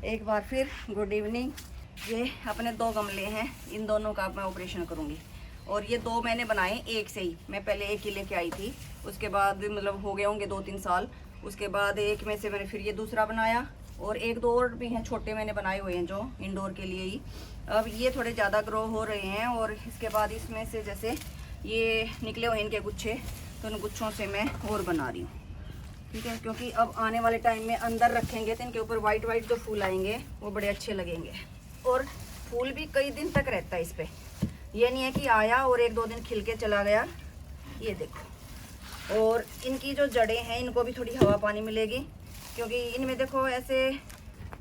एक बार फिर good evening. ये अपने 2 गमले हैं, इन दोनों का मैं ऑपरेशन करूँगी। और ये 2 मैंने बनाए एक से ही। मैं पहले एक ही लेके आई थी, उसके बाद मतलब हो गए होंगे 2-3 साल। उसके बाद एक में से मैंने फिर ये दूसरा बनाया, और 1-2 और भी हैं छोटे मैंने बनाए हुए हैं जो इंडोर के लिए ही। अब ये थोड़े ज़्यादा ग्रो हो रहे हैं, और इसके बाद इसमें से जैसे ये निकले हुए इनके गुच्छे, तो उन गुच्छों से मैं और बना रही हूँ। ठीक है, क्योंकि अब आने वाले टाइम में अंदर रखेंगे तो इनके ऊपर वाइट वाइट जो फूल आएंगे वो बड़े अच्छे लगेंगे, और फूल भी कई दिन तक रहता है इस पे। ये नहीं है कि आया और 1-2 दिन खिल के चला गया। ये देखो, और इनकी जो जड़ें हैं इनको भी थोड़ी हवा पानी मिलेगी, क्योंकि इनमें देखो ऐसे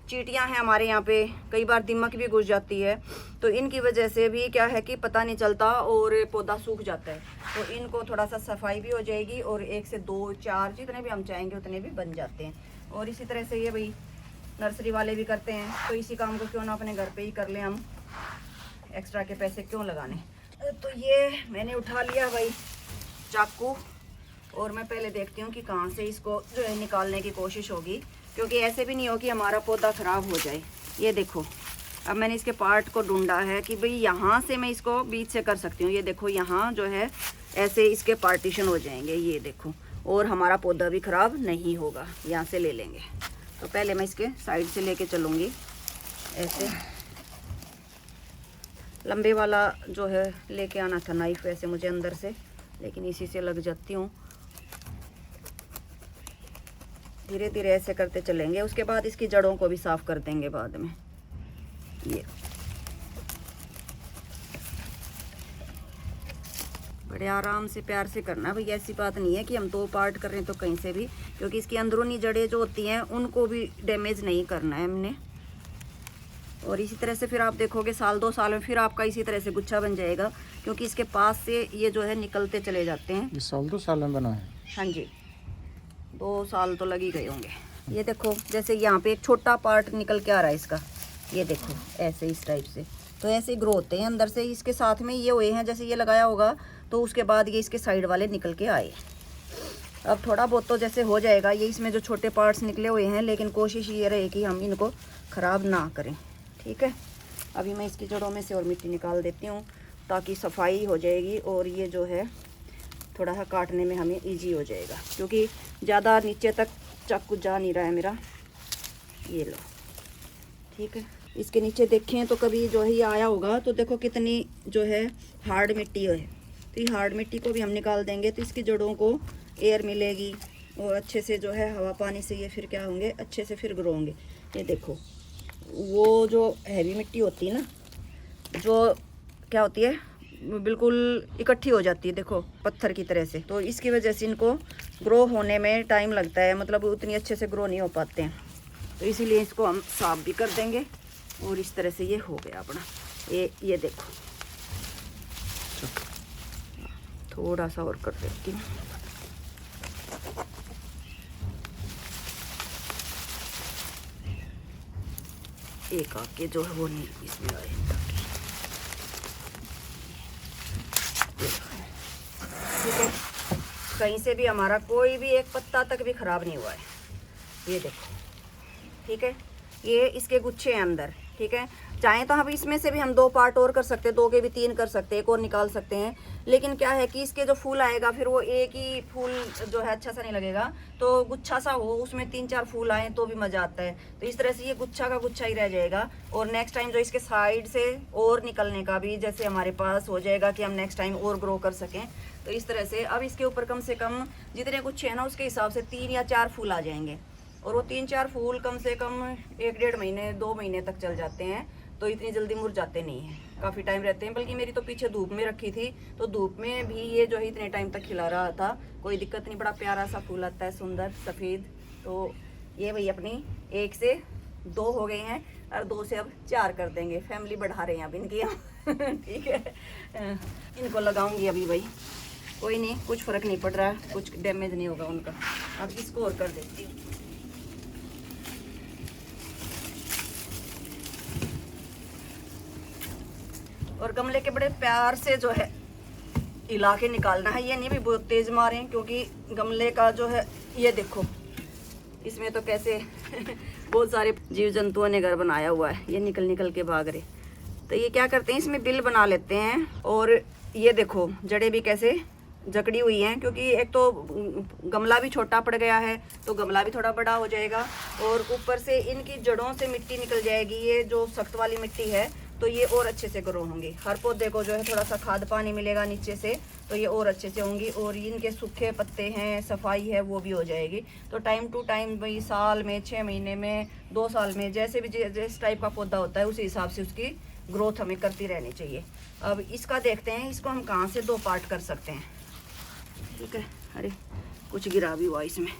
चींटियां हैं हमारे यहाँ पे, कई बार दीमक भी घुस जाती है, तो इनकी वजह से भी क्या है कि पता नहीं चलता और पौधा सूख जाता है। तो इनको थोड़ा सा सफाई भी हो जाएगी, और 1 से 2-4 जितने भी हम चाहेंगे उतने भी बन जाते हैं। और इसी तरह से ये भाई नर्सरी वाले भी करते हैं, तो इसी काम को क्यों ना अपने घर पे ही कर लें हम, एक्स्ट्रा के पैसे क्यों लगाने। तो ये मैंने उठा लिया भाई चाकू, और मैं पहले देखती हूँ कि कहाँ से इसको जो है निकालने की कोशिश होगी, क्योंकि ऐसे भी नहीं हो कि हमारा पौधा ख़राब हो जाए। ये देखो, अब मैंने इसके पार्ट को ढूंढा है कि भाई यहाँ से मैं इसको बीच से कर सकती हूँ। ये देखो, यहाँ जो है ऐसे इसके पार्टीशन हो जाएंगे, ये देखो, और हमारा पौधा भी ख़राब नहीं होगा। यहाँ से ले लेंगे। तो पहले मैं इसके साइड से लेके चलूँगी, ऐसे लंबे वाला जो है लेके आना था नाइफ वैसे मुझे अंदर से, लेकिन इसी से लग जाती हूँ। धीरे धीरे ऐसे करते चलेंगे, उसके बाद इसकी जड़ों को भी साफ कर देंगे बाद में। ये बड़े आराम से प्यार से करना भाई, ऐसी बात नहीं है कि हम 2 पार्ट कर रहे हैं तो कहीं से भी, क्योंकि इसकी अंदरूनी जड़ें जो होती हैं उनको भी डैमेज नहीं करना है हमने। और इसी तरह से फिर आप देखोगे 1-2 साल में फिर आपका इसी तरह से गुच्छा बन जाएगा, क्योंकि इसके पास से ये जो है निकलते चले जाते हैं। ये 1-2 साल में बना है? हाँ जी, 2 साल तो लग ही गए होंगे। ये देखो, जैसे यहाँ पे एक छोटा पार्ट निकल के आ रहा है इसका, ये देखो ऐसे इस टाइप से, तो ऐसे ही ग्रो होते हैं अंदर से। इसके साथ में ये हुए हैं, जैसे ये लगाया होगा तो उसके बाद ये इसके साइड वाले निकल के आए। अब थोड़ा बहुत तो जैसे हो जाएगा, ये इसमें जो छोटे पार्ट्स निकले हुए हैं, लेकिन कोशिश ये रहे कि हम इनको ख़राब ना करें। ठीक है, अभी मैं इसकी जड़ों में से और मिट्टी निकाल देती हूँ, ताकि सफाई हो जाएगी, और ये जो है थोड़ा सा काटने में हमें इजी हो जाएगा, क्योंकि ज़्यादा नीचे तक चाकू जा नहीं रहा है मेरा। ये लो, ठीक है। इसके नीचे देखें तो कभी जो है ये आया होगा, तो देखो कितनी जो है हार्ड मिट्टी है, तो ये हार्ड मिट्टी को भी हम निकाल देंगे, तो इसकी जड़ों को एयर मिलेगी, और अच्छे से जो है हवा पानी से ये फिर क्या होंगे, अच्छे से फिर ग्रो होंगे। ये देखो, वो जो हैवी मिट्टी होती है ना, जो क्या होती है, बिल्कुल इकट्ठी हो जाती है, देखो पत्थर की तरह से, तो इसकी वजह से इनको ग्रो होने में टाइम लगता है, मतलब उतनी अच्छे से ग्रो नहीं हो पाते हैं। तो इसीलिए इसको हम साफ भी कर देंगे, और इस तरह से ये हो गया अपना। ये देखो, थोड़ा सा और कर देती हूँ। एक आके जो है वो नहीं इसमें आए, ठीक है। कहीं से भी हमारा कोई भी एक पत्ता तक भी ख़राब नहीं हुआ है, ये देखो, ठीक है। ये इसके गुच्छे हैं अंदर, ठीक है। चाहें तो हम इसमें से भी हम 2 पार्ट और कर सकते हैं, 2 के भी 3 कर सकते हैं, एक और निकाल सकते हैं, लेकिन क्या है कि इसके जो फूल आएगा फिर वो एक ही फूल जो है अच्छा सा नहीं लगेगा, तो गुच्छा सा हो, उसमें 3-4 फूल आए तो भी मज़ा आता है। तो इस तरह से ये गुच्छा का गुच्छा ही रह जाएगा, और नेक्स्ट टाइम जो इसके साइड से और निकलने का भी जैसे हमारे पास हो जाएगा कि हम नेक्स्ट टाइम और ग्रो कर सकें। तो इस तरह से अब इसके ऊपर कम से कम जितने गुच्छे हैं ना, उसके हिसाब से 3 या 4 फूल आ जाएंगे, और वो 3-4 फूल कम से कम 1-1.5 महीने 2 महीने तक चल जाते हैं, तो इतनी जल्दी मुरझाते नहीं हैं, काफ़ी टाइम रहते हैं। बल्कि मेरी तो पीछे धूप में रखी थी, तो धूप में भी ये जो है इतने टाइम तक खिला रहा था, कोई दिक्कत नहीं। बड़ा प्यारा सा फूल आता है, सुंदर सफ़ेद। तो ये भाई अपनी 1 से 2 हो गए हैं, और 2 से अब 4 कर देंगे, फैमिली बढ़ा रहे हैं अब इनकी हम ठीक है। इनको लगाऊंगी अभी भाई, कोई नहीं, कुछ फ़र्क नहीं पड़ रहा, कुछ डैमेज नहीं होगा उनका। अब इसको और कर देती हूँ। और गमले के बड़े प्यार से जो है हिला के निकालना है, ये नहीं भी बहुत तेज मारें, क्योंकि गमले का जो है ये देखो इसमें तो कैसे बहुत सारे जीव जंतुओं ने घर बनाया हुआ है, ये निकल निकल के भाग रहे। तो ये क्या करते हैं, इसमें बिल बना लेते हैं। और ये देखो जड़ें भी कैसे जकड़ी हुई हैं, क्योंकि एक तो गमला भी छोटा पड़ गया है, तो गमला भी थोड़ा बड़ा हो जाएगा। और ऊपर से इनकी जड़ों से मिट्टी निकल जाएगी, ये जो सख्त वाली मिट्टी है, तो ये और अच्छे से ग्रो होंगी। हर पौधे को जो है थोड़ा सा खाद पानी मिलेगा नीचे से, तो ये और अच्छे से होंगी। और इनके सूखे पत्ते हैं, सफाई है, वो भी हो जाएगी। तो टाइम टू टाइम भाई, साल में, 6 महीने में, 2 साल में, जैसे भी जिस टाइप का पौधा होता है उसी हिसाब से उसकी ग्रोथ हमें करती रहनी चाहिए। अब इसका देखते हैं, इसको हम कहाँ से 2 पार्ट कर सकते हैं। ठीक है, अरे कुछ गिरा भी हुआ इसमें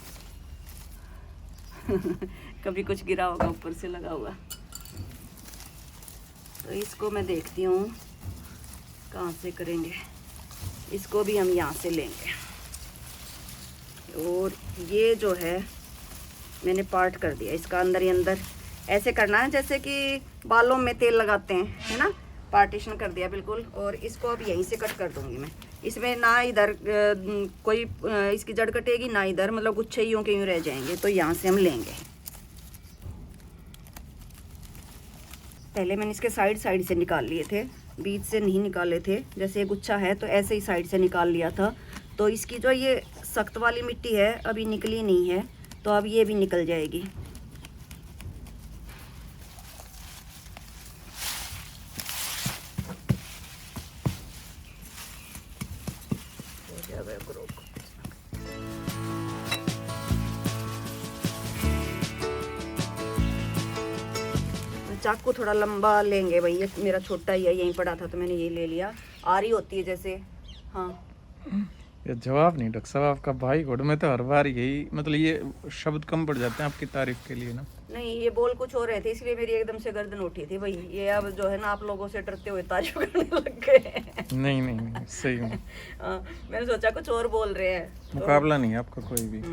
कभी कुछ गिरा होगा ऊपर से लगा हुआ। तो इसको मैं देखती हूँ कहाँ से करेंगे। इसको भी हम यहाँ से लेंगे। और ये जो है मैंने पार्ट कर दिया इसका, अंदर ही अंदर ऐसे करना है जैसे कि बालों में तेल लगाते हैं, है ना। पार्टीशन कर दिया बिल्कुल। और इसको अब यहीं से कट कर दूंगी मैं। इसमें ना इधर कोई इसकी जड़ कटेगी, ना इधर, मतलब गुच्छे यूँ के यूँ रह जाएंगे। तो यहाँ से हम लेंगे। पहले मैंने इसके साइड से निकाल लिए थे, बीच से नहीं निकाले थे। जैसे ये गुच्छा है तो ऐसे ही साइड से निकाल लिया था। तो इसकी जो ये सख्त वाली मिट्टी है अभी निकली नहीं है, तो अब ये भी निकल जाएगी। चाकू थोड़ा लंबा लेंगे भाई, ये मेरा छोटा ही है, यहीं पड़ा था तो मैंने ये ले लिया। आ रही होती है जैसे। हाँ, ये जवाब नहीं डॉक्टर साहब आपका। भाई घोड़ में तो हर बार यही, मतलब ये शब्द कम पड़ जाते हैं आपकी तारीफ के लिए ना। नहीं, ये बोल कुछ हो रहे थे इसलिए मेरी एकदम से गर्दन उठी थी भाई। ये अब जो है ना आप लोगों से डरते हुए तारीफ करने लग गए। नहीं नहीं नहीं, सही में मैंने सोचा कुछ और बोल रहे हैं। मुकाबला नहीं है आपका कोई भी।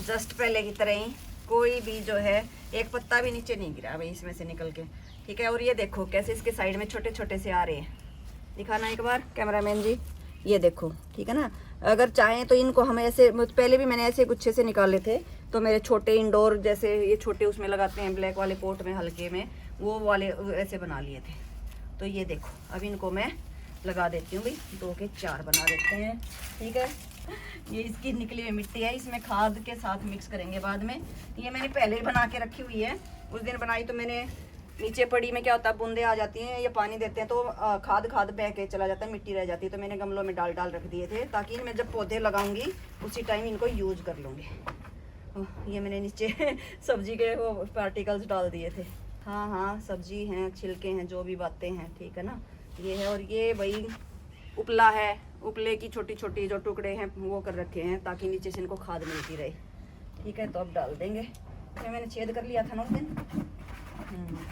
जस्ट पहले की तरह ही कोई भी जो है एक पत्ता भी नीचे नहीं गिरा भाई इसमें से निकल के। ठीक है, और ये देखो कैसे इसके साइड में छोटे छोटे से आ रहे हैं। दिखाना एक बार कैमरामैन जी, ये देखो। ठीक है ना, अगर चाहें तो इनको हम ऐसे, पहले भी मैंने ऐसे गुच्छे से निकाले थे, तो मेरे छोटे इंडोर जैसे ये छोटे उसमें लगाते हैं ब्लैक वाले पोट में, हल्के में, वो वाले ऐसे बना लिए थे। तो ये देखो अब इनको मैं लगा देती हूँ भाई, 2 के 4 बना देते हैं। ठीक है, ये इसकी निकली हुई मिट्टी है, इसमें खाद के साथ मिक्स करेंगे बाद में। ये मैंने पहले ही बना के रखी हुई है, उस दिन बनाई तो मैंने नीचे पड़ी में क्या होता है, बूंदे आ जाती हैं या पानी देते हैं तो खाद बह के चला जाता है, मिट्टी रह जाती है। तो मैंने गमलों में डाल रख दिए थे ताकि मैं जब पौधे लगाऊंगी उसी टाइम इनको यूज कर लूँगी। ये मैंने नीचे सब्जी के वो पार्टिकल्स डाल दिए थे। हाँ हाँ, सब्जी हैं, छिलके हैं, जो भी बातें हैं, ठीक है ना। ये है, और ये भाई उपला है, उपले की छोटी छोटी जो टुकड़े हैं वो कर रखे हैं ताकि नीचे से इनको खाद मिलती रहे। ठीक है, तो अब डाल देंगे। तो मैंने छेद कर लिया था ना उस दिन,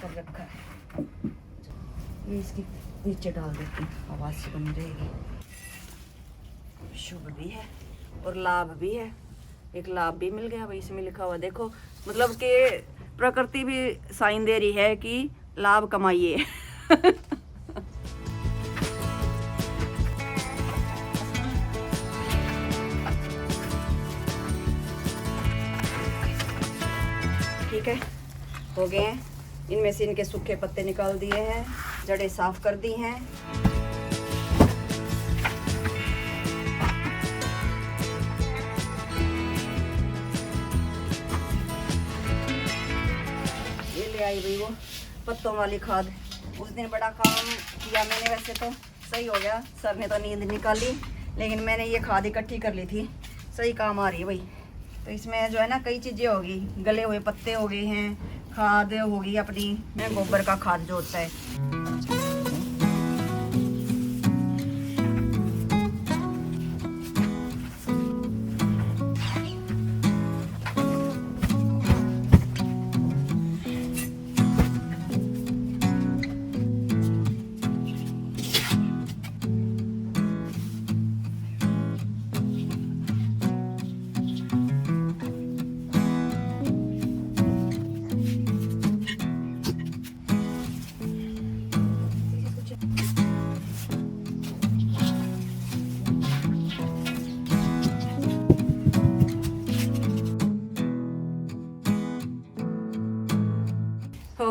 कर रखा है। ये इसकी नीचे डाल देती हूँ, आवाज़ से बन जाएगी। शुभ भी है और लाभ भी है, एक लाभ भी मिल गया भाई इसमें लिखा हुआ। देखो मतलब कि प्रकृति भी साइन दे रही है कि लाभ कमाइए। ठीक है, हो गए हैं। इनमें से इनके सूखे पत्ते निकाल दिए हैं, जड़ें साफ कर दी हैं। ये ले आई भाई वो पत्तों वाली खाद। उस दिन बड़ा काम किया मैंने, वैसे तो सही हो गया, सर ने तो नींद निकाली, लेकिन मैंने ये खाद इकट्ठी कर ली थी, सही काम आ रही है भाई। तो इसमें जो है ना कई चीज़ें होगी, गले हुए पत्ते हो गए हैं, खाद होगी अपनी, गोबर का खाद जो होता है।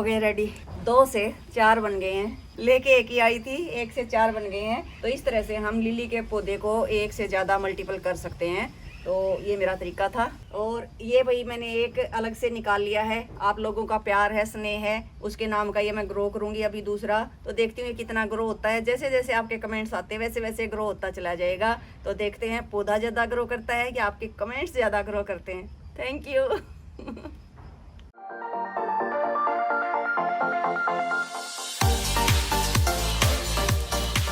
गए रेडी। 2 से 4 बन गए हैं, लेके एक ही आई थी, 1 से 4 बन गए हैं। तो इस तरह से हम लिली के पौधे को 1 से ज़्यादा मल्टीपल कर सकते हैं। तो ये मेरा तरीका था। और ये भाई मैंने एक अलग से निकाल लिया है, आप लोगों का प्यार है, स्नेह है, उसके नाम का ये मैं ग्रो करूंगी अभी दूसरा। तो देखती हूँ कितना ग्रो होता है। जैसे जैसे आपके कमेंट्स आते हैं वैसे वैसे ग्रो होता चला जाएगा। तो देखते हैं पौधा ज़्यादा ग्रो करता है या आपके कमेंट्स ज़्यादा ग्रो करते हैं। Thank you.